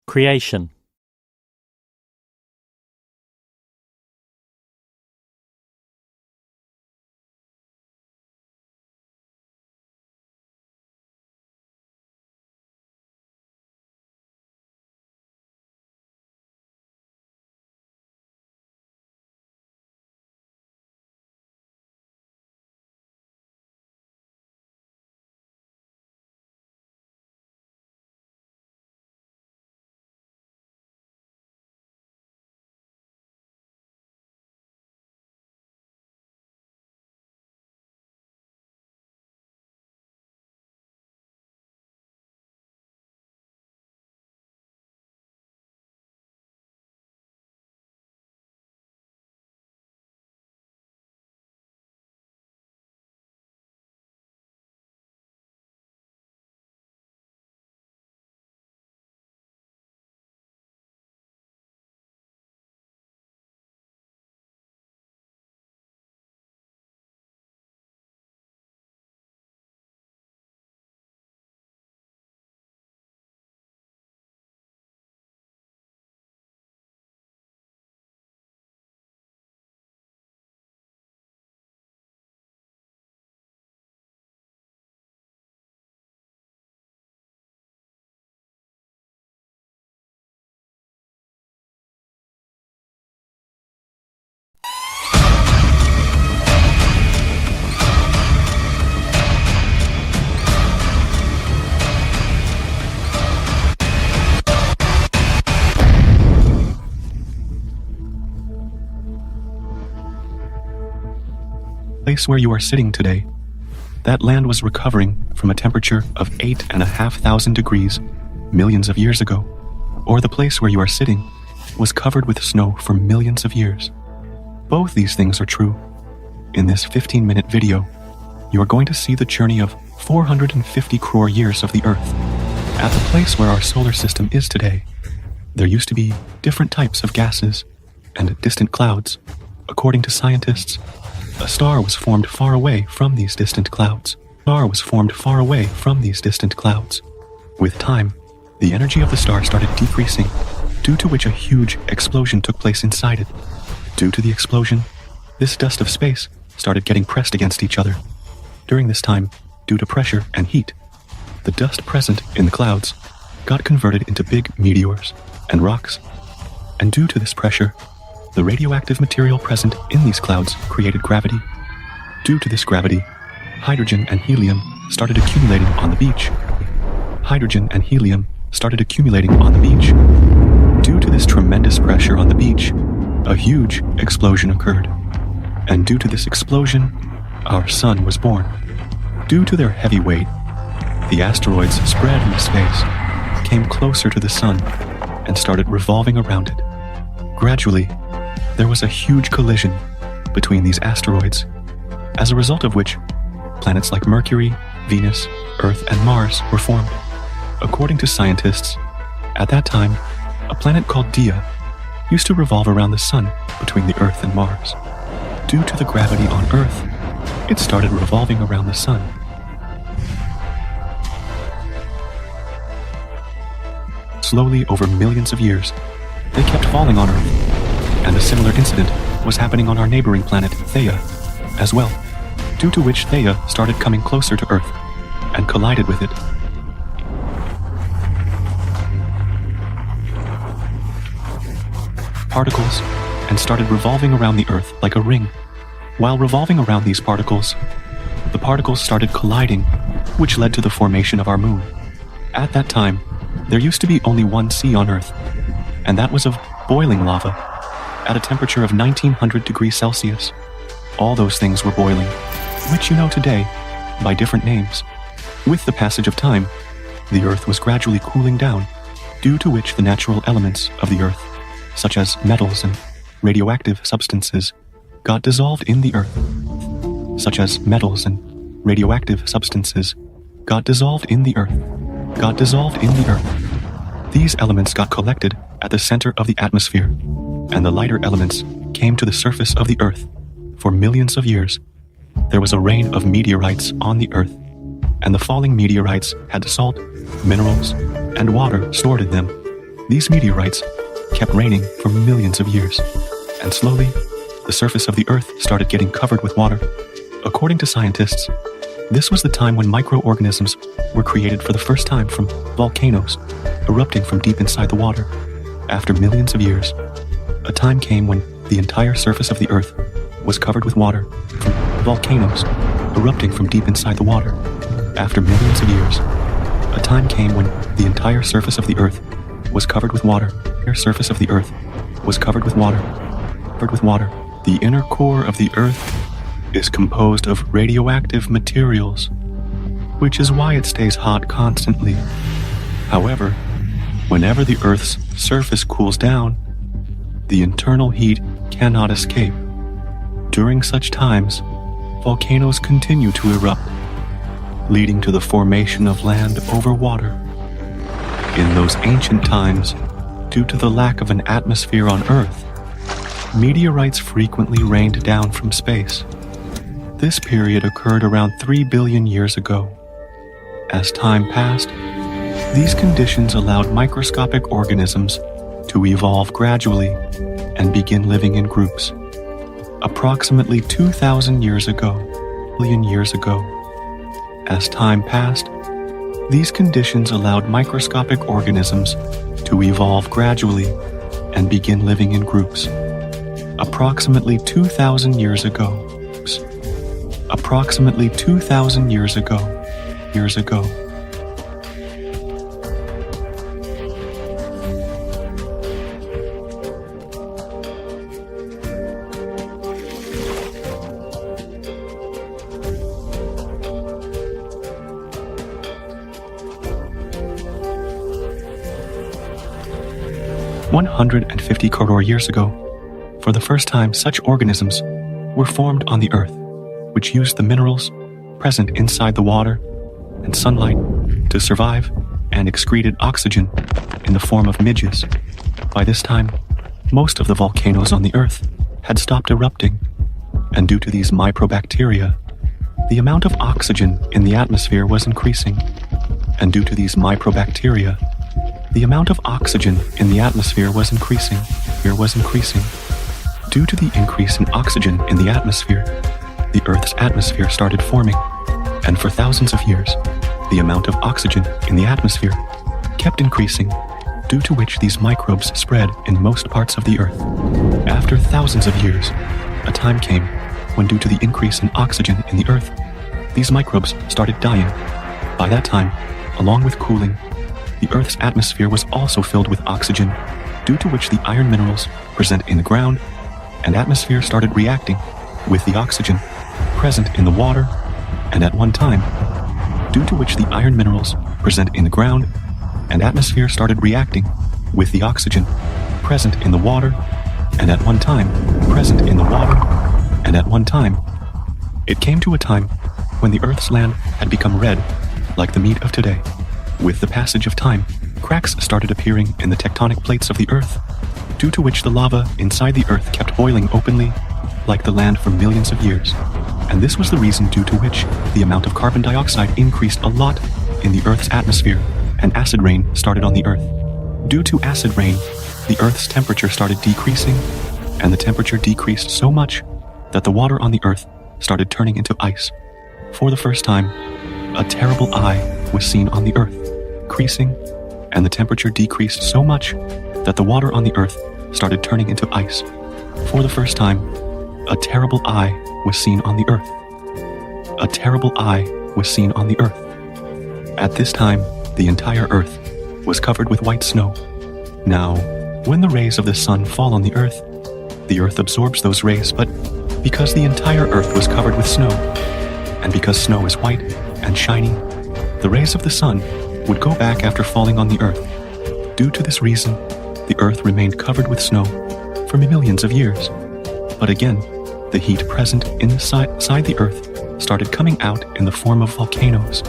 Creation. Place where you are sitting today, that land was recovering from a temperature of 8,500 degrees millions of years ago. Or the place where you are sitting was covered with snow for millions of years. Both these things are true. In this 15-minute video, you are going to see the journey of 450 crore years of the Earth. At the place where our solar system is today, there used to be different types of gases and distant clouds. According to scientists, a star was formed far away from these distant clouds. With time, the energy of the star started decreasing, due to which a huge explosion took place inside it. Due to the explosion, this dust of space started getting pressed against each other. During this time, due to pressure and heat, the dust present in the clouds got converted into big meteors and rocks. And due to this pressure, the radioactive material present in these clouds created gravity. Due to this gravity, hydrogen and helium started accumulating on the beach. Due to this tremendous pressure on the beach, a huge explosion occurred. And due to this explosion, our sun was born. Due to their heavy weight, the asteroids spread into space, came closer to the sun, and started revolving around it. Gradually, there was a huge collision between these asteroids, as a result of which planets like Mercury, Venus, Earth, and Mars were formed. According to scientists, at that time, a planet called Dia used to revolve around the sun between the Earth and Mars. Due to the gravity on Earth, it started revolving around the sun. Slowly, over millions of years, they kept falling on Earth. And a similar incident was happening on our neighboring planet, Theia, as well, due to which Theia started coming closer to Earth and collided with it. Particles and started revolving around the Earth like a ring. While revolving around these particles, the particles started colliding, which led to the formation of our moon. At that time, there used to be only one sea on Earth, and that was of boiling lava. At a temperature of 1900 degrees Celsius. All those things were boiling, which you know today by different names. With the passage of time, the Earth was gradually cooling down, due to which the natural elements of the Earth, such as metals and radioactive substances, got dissolved in the Earth. These elements got collected at the center of the atmosphere, and the lighter elements came to the surface of the Earth. For millions of years, there was a rain of meteorites on the Earth, and the falling meteorites had salt, minerals, and water stored in them. These meteorites kept raining for millions of years, and slowly, the surface of the Earth started getting covered with water. According to scientists, this was the time when microorganisms were created for the first time from volcanoes erupting from deep inside the water. After millions of years, a time came when the entire surface of the Earth was covered with water from volcanoes erupting from deep inside the water. After millions of years, a time came when the entire surface of the Earth was covered with water. The surface of the Earth was covered with water. Covered with water. The inner core of the Earth is composed of radioactive materials, which is why it stays hot constantly. However, whenever the Earth's surface cools down, the internal heat cannot escape. During such times, volcanoes continue to erupt, leading to the formation of land over water. In those ancient times, due to the lack of an atmosphere on Earth, meteorites frequently rained down from space. This period occurred around 3 billion years ago. As time passed, these conditions allowed microscopic organisms to evolve gradually and begin living in groups. Approximately 2,000 years ago, billion years ago. As time passed, these conditions allowed microscopic organisms to evolve gradually and begin living in groups. Approximately 2,000 years ago. Approximately 2,000 years ago. Years ago. "150 crore years ago, for the first time such organisms were formed on the Earth, which used the minerals present inside the water and sunlight to survive and excreted oxygen in the form of midges. By this time, most of the volcanoes on the Earth had stopped erupting, and due to these microbacteria, the amount of oxygen in the atmosphere was increasing. And due to these microbacteria, the amount of oxygen in the atmosphere was increasing. Due to the increase in oxygen in the atmosphere, the Earth's atmosphere started forming, and for thousands of years, the amount of oxygen in the atmosphere kept increasing, due to which these microbes spread in most parts of the Earth. After thousands of years, a time came when, due to the increase in oxygen in the Earth, these microbes started dying. By that time, along with cooling, the Earth's atmosphere was also filled with oxygen, due to which the iron minerals present in the ground and atmosphere started reacting with the oxygen present in the water, and at one time, due to which the iron minerals present in the ground and atmosphere started reacting with the oxygen present in the water, and at one time, present in the water, and at one time, it came to a time when the Earth's land had become red like the meat of today. With the passage of time, cracks started appearing in the tectonic plates of the Earth, due to which the lava inside the Earth kept boiling openly like the land for millions of years. And this was the reason due to which the amount of carbon dioxide increased a lot in the Earth's atmosphere, and acid rain started on the Earth. Due to acid rain, the Earth's temperature started decreasing, and the temperature decreased so much that the water on the Earth started turning into ice. For the first time, a terrible eye was seen on the Earth, increasing, and the temperature decreased so much that the water on the Earth started turning into ice. For the first time, a terrible eye was seen on the Earth. A terrible eye was seen on the Earth. At this time, the entire Earth was covered with white snow. Now, when the rays of the sun fall on the Earth absorbs those rays, but because the entire Earth was covered with snow, and because snow is white and shiny, the rays of the sun would go back after falling on the Earth. Due to this reason, the Earth remained covered with snow for millions of years. But again, the heat present inside the Earth started coming out in the form of volcanoes,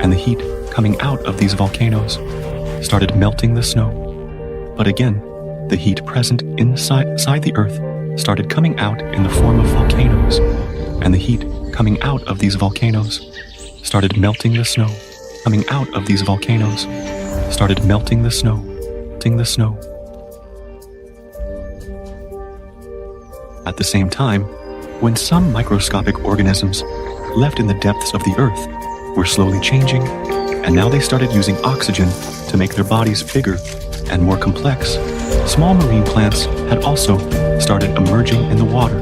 and the heat coming out of these volcanoes started melting the snow. But again, the heat present inside the Earth started coming out in the form of volcanoes, and the heat coming out of these volcanoes started melting the snow. Coming out of these volcanoes started melting the snow. melting the snow. At the same time, when some microscopic organisms left in the depths of the earth were slowly changing, and now they started using oxygen to make their bodies bigger and more complex, small marine plants had also started emerging in the water.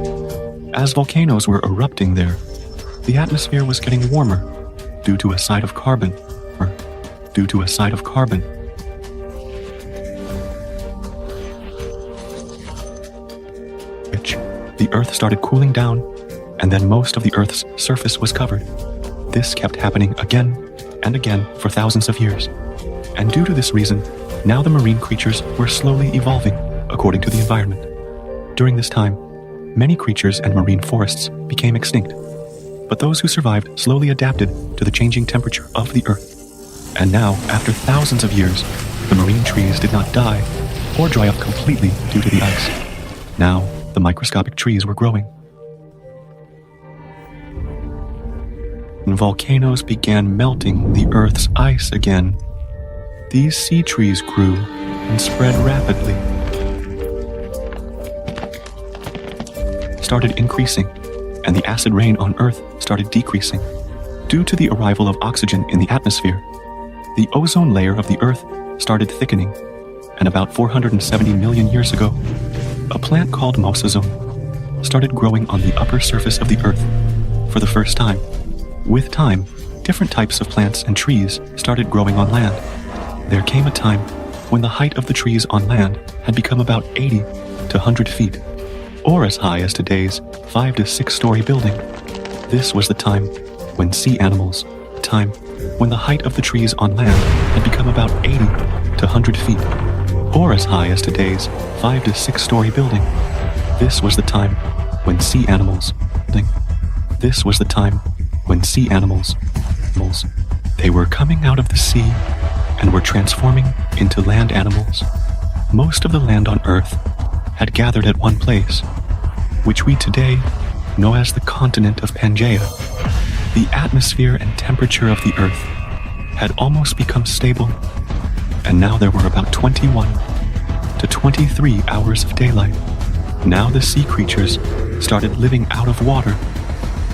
As volcanoes were erupting there, the atmosphere was getting warmer due to a side of carbon, which the earth started cooling down, and then most of the earth's surface was covered. This kept happening again and again for thousands of years. And due to this reason, now the marine creatures were slowly evolving according to the environment. During this time, many creatures and marine forests became extinct, but those who survived slowly adapted to the changing temperature of the earth. And now, after thousands of years, the marine trees did not die or dry up completely due to the ice. Now, the microscopic trees were growing. And volcanoes began melting the earth's ice again. These sea trees grew and spread rapidly, started increasing, and the acid rain on Earth started decreasing. Due to the arrival of oxygen in the atmosphere, the ozone layer of the Earth started thickening, and about 470 million years ago, a plant called mosazone started growing on the upper surface of the Earth for the first time. With time, different types of plants and trees started growing on land. There came a time when the height of the trees on land had become about 80 to 100 feet, or as high as today's 5 to 6 story building. This was the time when sea animals, when the height of the trees on land had become about 80 to 100 feet, or as high as today's 5 to 6 story building. This was the time when sea animals, they were coming out of the sea and were transforming into land animals. Most of the land on Earth had gathered at one place, which we today know as the continent of Pangaea. The atmosphere and temperature of the Earth had almost become stable, and now there were about 21 to 23 hours of daylight. Now the sea creatures started living out of water,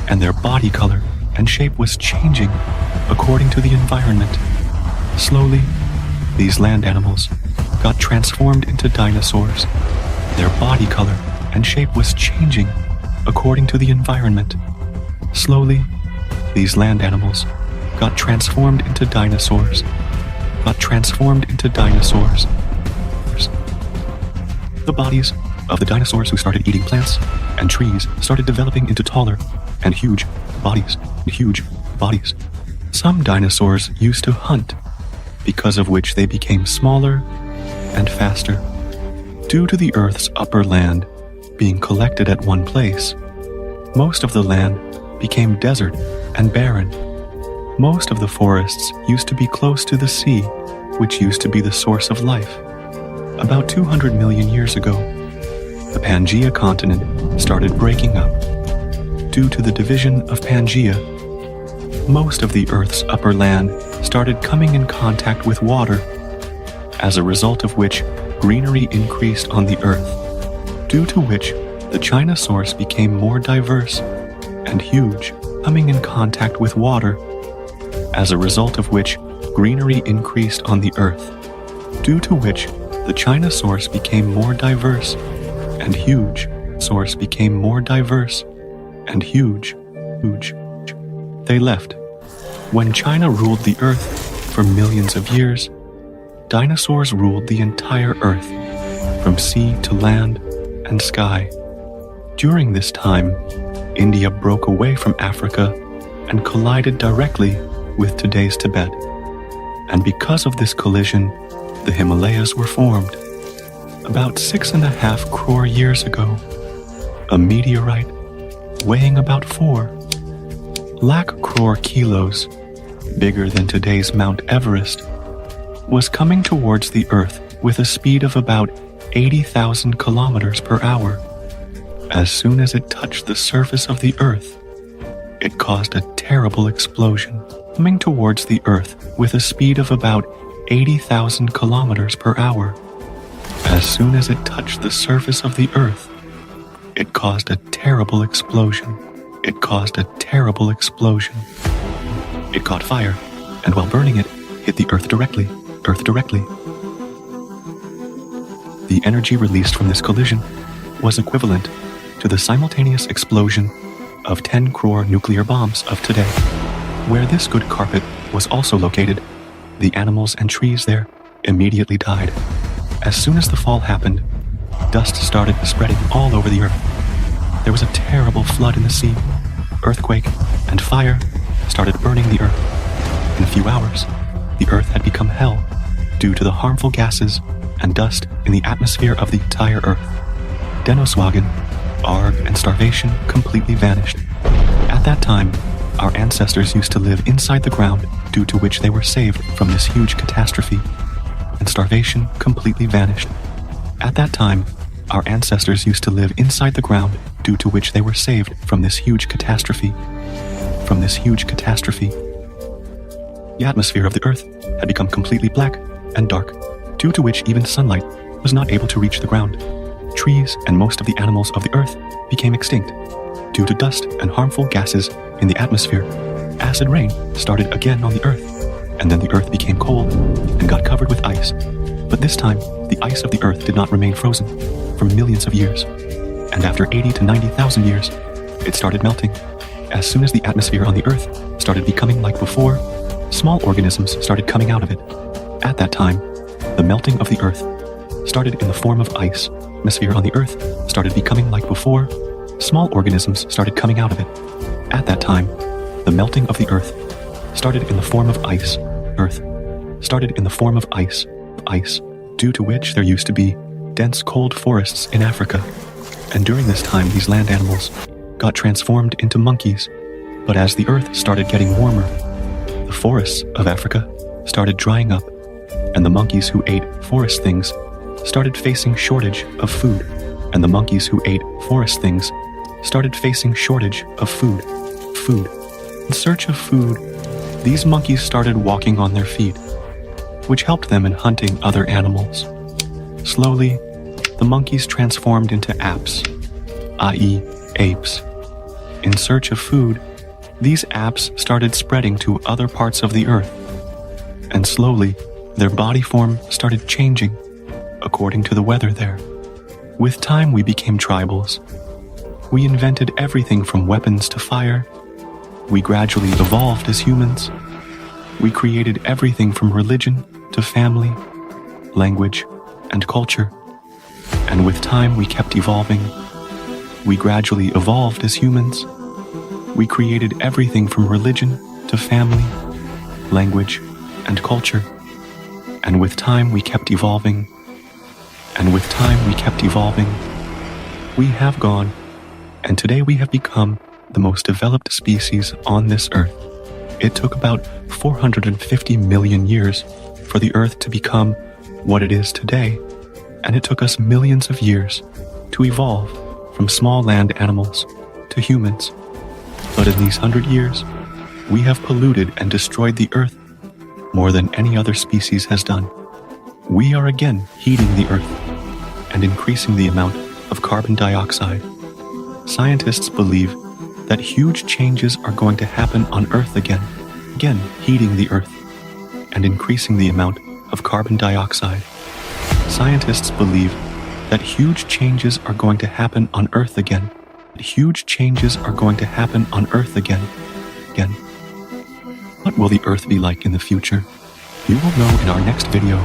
and their body color and shape was changing according to the environment. Slowly, these land animals got transformed into dinosaurs. Their body color and shape was changing according to the environment. Slowly, these land animals got transformed into dinosaurs. The bodies of the dinosaurs who started eating plants and trees started developing into taller and huge bodies. Some dinosaurs used to hunt, because of which they became smaller and faster. Due to the Earth's upper land being collected at one place, most of the land became desert and barren. Most of the forests used to be close to the sea, which used to be the source of life. About 200 million years ago, the Pangaea continent started breaking up. Due to the division of Pangaea, most of the Earth's upper land started coming in contact with water, as a result of which greenery increased on the Earth, due to which the Chinosaurs became more diverse and huge, coming in contact with water, as a result of which greenery increased on the Earth, due to which the Chinosaurs became more diverse and huge. They left. When China ruled the Earth for millions of years, dinosaurs ruled the entire Earth, from sea to land and sky. During this time, India broke away from Africa and collided directly with today's Tibet. And because of this collision, the Himalayas were formed. About 6.5 crore years ago, a meteorite weighing about 4 lakh crore kilos, bigger than today's Mount Everest, was coming towards the Earth with a speed of about 80,000 kilometers per hour. As soon as it touched the surface of the Earth, it caused a terrible explosion, coming towards the Earth with a speed of about 80,000 kilometers per hour. As soon as it touched the surface of the Earth, it caused a terrible explosion. It caused a terrible explosion. It caught fire, and while burning it, hit the Earth directly. The energy released from this collision was equivalent to the simultaneous explosion of 10 crore nuclear bombs of today. Where this good carpet was also located, the animals and trees there immediately died. As soon as the fall happened, dust started spreading all over the Earth. There was a terrible flood in the sea, earthquake, and fire started burning the Earth. In a few hours, the Earth had become hell due to the harmful gases and dust in the atmosphere of the entire Earth. Denoswagen, Arg, and starvation completely vanished. At that time, our ancestors used to live inside the ground, due to which they were saved from this huge catastrophe, and starvation completely vanished. At that time, our ancestors used to live inside the ground, due to which they were saved from this huge catastrophe. The atmosphere of the Earth had become completely black and dark, due to which even sunlight was not able to reach the ground. Trees and most of the animals of the Earth became extinct due to dust and harmful gases in the atmosphere. Acid rain started again on the Earth, and then the Earth became cold and got covered with ice. But this time, the ice of the Earth did not remain frozen for millions of years, and after 80 to 90,000 years, it started melting. As soon as the atmosphere on the Earth started becoming like before, small organisms started coming out of it. At that time, the melting of the Earth started in the form of ice. The atmosphere on the Earth started becoming like before, small organisms started coming out of it. At that time, the melting of the Earth started in the form of ice. Earth started in the form of ice, due to which there used to be dense cold forests in Africa. And during this time, these land animals got transformed into monkeys. But as the Earth started getting warmer, the forests of Africa started drying up, and the monkeys who ate forest things started facing shortage of food. And the monkeys who ate forest things started facing shortage of food. In search of food, these monkeys started walking on their feet, which helped them in hunting other animals. Slowly, the monkeys transformed into apes, i.e. apes. In search of food, these apes started spreading to other parts of the Earth, and slowly, their body form started changing according to the weather there. With time, we became tribals. We invented everything from weapons to fire. We gradually evolved as humans. We created everything from religion to family, language, and culture. And with time, we kept evolving. We gradually evolved as humans. We created everything from religion to family, language, and culture. And with time, we kept evolving. We have gone, and today we have become the most developed species on this Earth. It took about 450 million years for the Earth to become what it is today, and it took us millions of years to evolve from small land animals to humans. But in these 100 years, we have polluted and destroyed the Earth more than any other species has done. We are again heating the Earth and increasing the amount of carbon dioxide. Scientists believe that huge changes are going to happen on Earth again heating the Earth and increasing the amount of carbon dioxide. Scientists believe that huge changes are going to happen on Earth again. What will the Earth be like in the future? You will know in our next video.